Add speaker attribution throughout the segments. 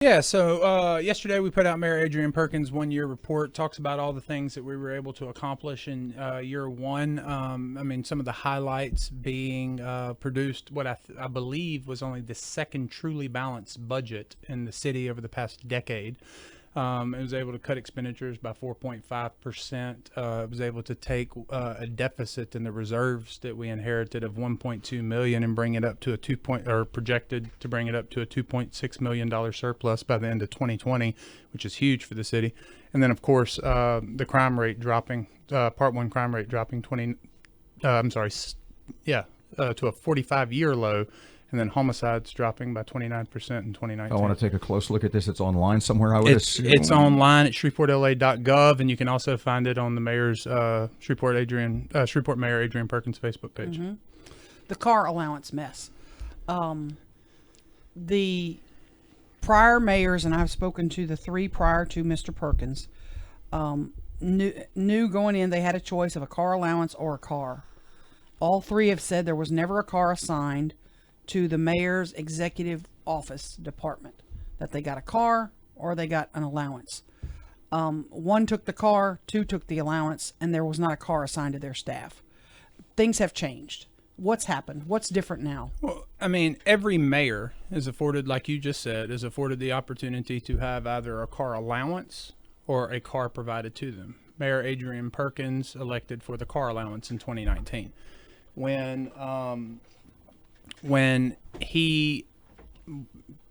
Speaker 1: Yeah, so yesterday we put out Mayor Adrian Perkins' one-year report. Talks about all the things that we were able to accomplish in year one. I mean, some of the highlights being produced what I believe was only the second truly balanced budget in the city over the past decade. It was able to cut expenditures by 4.5%. It was able to take a deficit in the reserves that we inherited of 1.2 million and bring it up to projected to bring it up to a 2.6 million dollar surplus by the end of 2020, which is huge for the city. And then, of course, the crime rate dropping, Part 1 crime rate dropping to a 45-year low. And then homicides dropping by 29% in 2019.
Speaker 2: I want to take a close look at this. It's online somewhere, I would assume.
Speaker 1: It's online at shreveportla.gov, and you can also find it on the mayor's Shreveport Mayor Adrian Perkins Facebook page.
Speaker 3: Mm-hmm. The car allowance mess. The prior mayors, and I've spoken to the three prior to Mr. Perkins, knew going in they had a choice of a car allowance or a car. All three have said there was never a car assigned to the mayor's executive office department, that they got a car or they got an allowance. One took the car, two took the allowance, and there was not a car assigned to their staff. Things have changed. What's happened? What's different now?
Speaker 1: Well, I mean, every mayor is afforded, like you just said, is afforded the opportunity to have either a car allowance or a car provided to them. Mayor Adrian Perkins elected for the car allowance in 2019. When he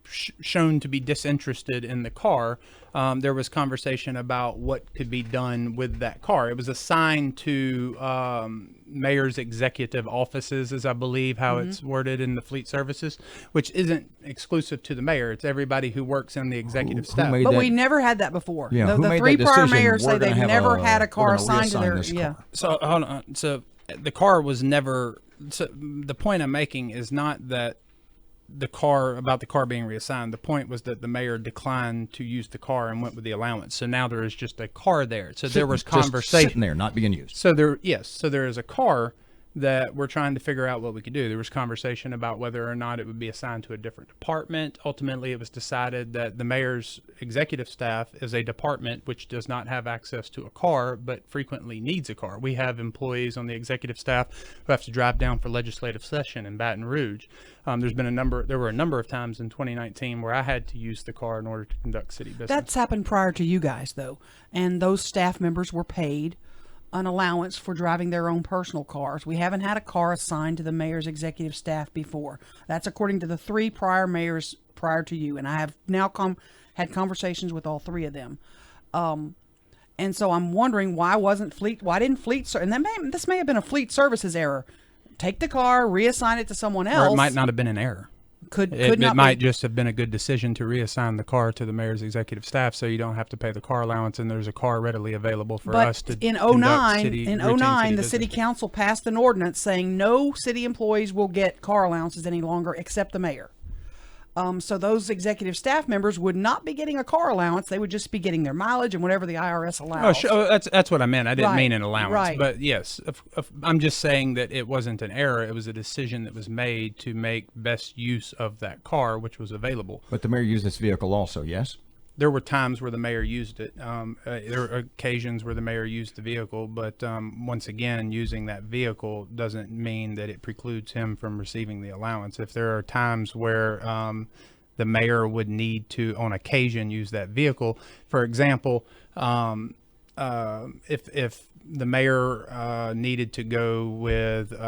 Speaker 1: shown to be disinterested in the car, there was conversation about what could be done with that car. It was assigned to mayor's executive offices, as I believe how it's worded in the fleet services, which isn't exclusive to the mayor. It's everybody who works in the executive staff.
Speaker 3: But we never had that before.
Speaker 2: Yeah,
Speaker 3: the three prior mayors say they've never had a car assigned to their.
Speaker 2: Yeah.
Speaker 1: So hold on. So the car was never. So the point I'm making is not that the car being reassigned. The point was that the mayor declined to use the car and went with the allowance. So now there is just a car there. So there was conversation
Speaker 2: sitting there, not being used.
Speaker 1: So there is a car that we're trying to figure out what we could do. There was conversation about whether or not it would be assigned to a different department. Ultimately, it was decided that the mayor's executive staff is a department which does not have access to a car, but frequently needs a car. We have employees on the executive staff who have to drive down for legislative session in Baton Rouge. There were a number of times in 2019 where I had to use the car in order to conduct city business.
Speaker 3: That's happened prior to you guys, though, and those staff members were paid an allowance for driving their own personal cars. We haven't had a car assigned to the mayor's executive staff before. That's according to the three prior mayors prior to you, and I have now had conversations with all three of them. And so I'm wondering why didn't fleet, and this may have been a fleet services error. Take the car, reassign it to someone else.
Speaker 1: Or it might not have been an error. It might just have been a good decision to reassign the car to the mayor's executive staff, so you don't have to pay the car allowance, and there's a car readily available for us to.
Speaker 3: In 2009, the city council passed an ordinance saying no city employees will get car allowances any longer except the mayor. So those executive staff members would not be getting a car allowance; they would just be getting their mileage and whatever the IRS allows.
Speaker 1: Oh, sure. That's what I meant. I didn't mean an allowance,
Speaker 3: right.
Speaker 1: But yes, I'm just saying that it wasn't an error. It was a decision that was made to make best use of that car, which was available.
Speaker 2: But the mayor used this vehicle also, yes?
Speaker 1: There were times where the mayor used it. There were occasions where the mayor used the vehicle, but once again, using that vehicle doesn't mean that it precludes him from receiving the allowance. If there are times where the mayor would need to, on occasion, use that vehicle, for example, if the mayor needed to go with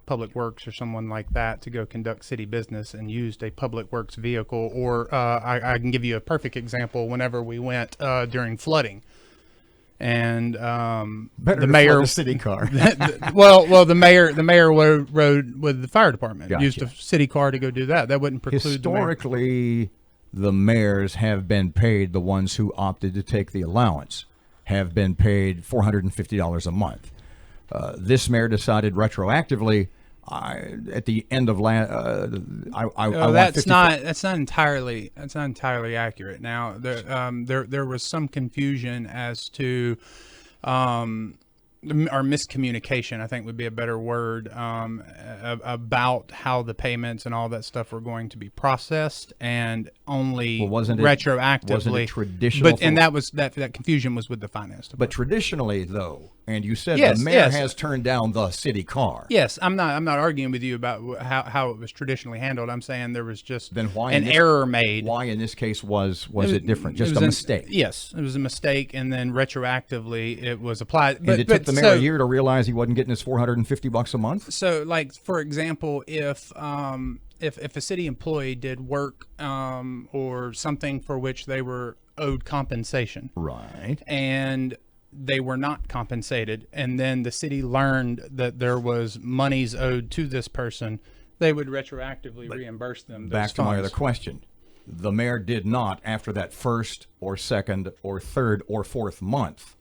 Speaker 1: Public Works or someone like that to go conduct city business and used a Public Works vehicle, or I can give you a perfect example. Whenever we went during flooding, and
Speaker 2: the mayor, the city car.
Speaker 1: well, the mayor rode with the fire department,
Speaker 2: Gotcha.
Speaker 1: used a city car to go do that. That wouldn't preclude
Speaker 2: Historically, the mayors have been paid, the ones who opted to take the allowance have been paid $450 a month. This mayor decided retroactively at the end of
Speaker 1: that's not entirely accurate. Now there was some confusion as to or miscommunication, I think would be a better word, about how the payments and all that stuff were going to be processed, and only
Speaker 2: Well, wasn't it-
Speaker 1: retroactively.
Speaker 2: wasn't it traditional
Speaker 1: But and
Speaker 2: for-
Speaker 1: that was that confusion was with the finance department.
Speaker 2: But traditionally, though, and you said
Speaker 1: Yes,
Speaker 2: the mayor
Speaker 1: yes.
Speaker 2: has turned down the city car.
Speaker 1: Yes, I'm not arguing with you about how it was traditionally handled. I'm saying there was just
Speaker 2: Then why
Speaker 1: an
Speaker 2: in this-
Speaker 1: error made.
Speaker 2: Why in this case was it different? Just
Speaker 1: It was
Speaker 2: a mistake.
Speaker 1: Yes, it was a mistake, and then retroactively it was applied.
Speaker 2: And it took the mayor a year to realize he wasn't getting his $450 a month.
Speaker 1: So, like, for example, if a city employee did work or something for which they were owed compensation,
Speaker 2: Right.
Speaker 1: and they were not compensated, and then the city learned that there was monies owed to this person, they would retroactively reimburse them.
Speaker 2: Back to my other question. The mayor did not, after that first or second or third or fourth month,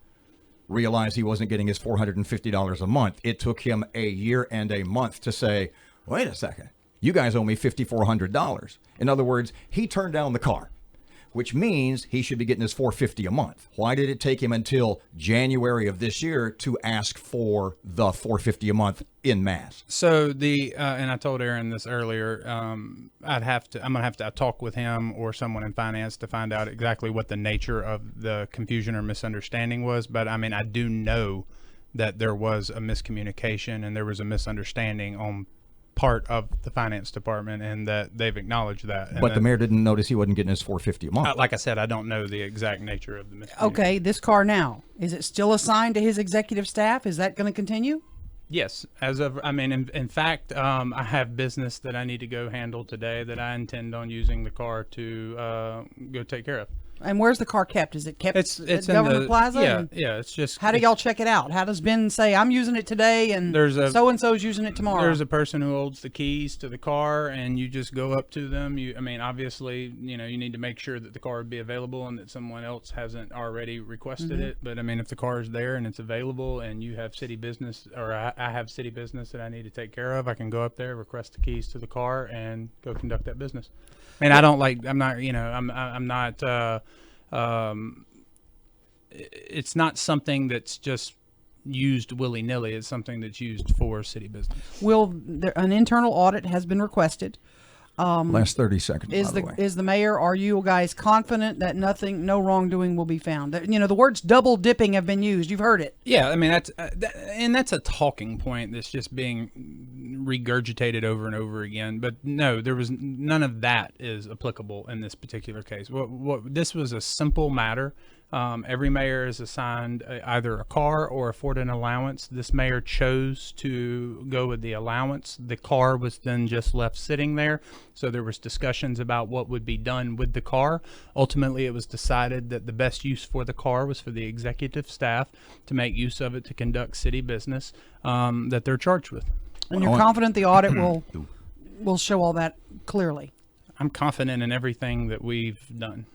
Speaker 2: realize he wasn't getting his $450 a month. It took him a year and a month to say, wait a second, you guys owe me $5,400. In other words, he turned down the car, which means he should be getting his $450 a month. Why did it take him until January of this year to ask for the $450 a month in mass?
Speaker 1: So and I told Aaron this earlier. I'm gonna have to talk with him or someone in finance to find out exactly what the nature of the confusion or misunderstanding was. But I mean, I do know that there was a miscommunication and there was a misunderstanding on part of the finance department, and that they've acknowledged that. And
Speaker 2: But
Speaker 1: that,
Speaker 2: the mayor didn't notice he wasn't getting his $450 a month.
Speaker 1: like I said, I don't know the exact nature of the miscommunication.
Speaker 3: Okay, this car now, is it still assigned to his executive staff? Is that going to continue?
Speaker 1: Yes, in fact, I have business that I need to go handle today that I intend on using the car to go take care of.
Speaker 3: And where's the car kept? Is it kept
Speaker 1: It's
Speaker 3: at
Speaker 1: in
Speaker 3: Government
Speaker 1: the
Speaker 3: Plaza?
Speaker 1: Yeah,
Speaker 3: And
Speaker 1: yeah. It's just
Speaker 3: how do y'all check it out? How does Ben say, I'm using it today and
Speaker 1: There's a-
Speaker 3: so-and-so's using it tomorrow?
Speaker 1: There's a person who holds the keys to the car, and you just go up to them. Obviously, you need to make sure that the car would be available and that someone else hasn't already requested it. But if the car is there and it's available, and you have city business, or I have city business that I need to take care of, I can go up there, request the keys to the car, and go conduct that business. And I don't like. I'm not. I'm not. It's not something that's just used willy-nilly. It's something that's used for city business.
Speaker 3: An internal audit has been requested.
Speaker 2: Last 30 seconds, by the way.
Speaker 3: Is the mayor, are you guys confident that no wrongdoing will be found? The words double dipping have been used. You've heard it.
Speaker 1: Yeah, that's a talking point that's just being regurgitated over and over again. But no, there was none of that is applicable in this particular case. This was a simple matter. Every mayor is assigned either a car or afforded an allowance. This mayor chose to go with the allowance. The car was then just left sitting there. So there was discussions about what would be done with the car. Ultimately, it was decided that the best use for the car was for the executive staff to make use of it to conduct city business that they're charged with.
Speaker 3: And you're confident the audit will show all that clearly?
Speaker 1: I'm confident in everything that we've done.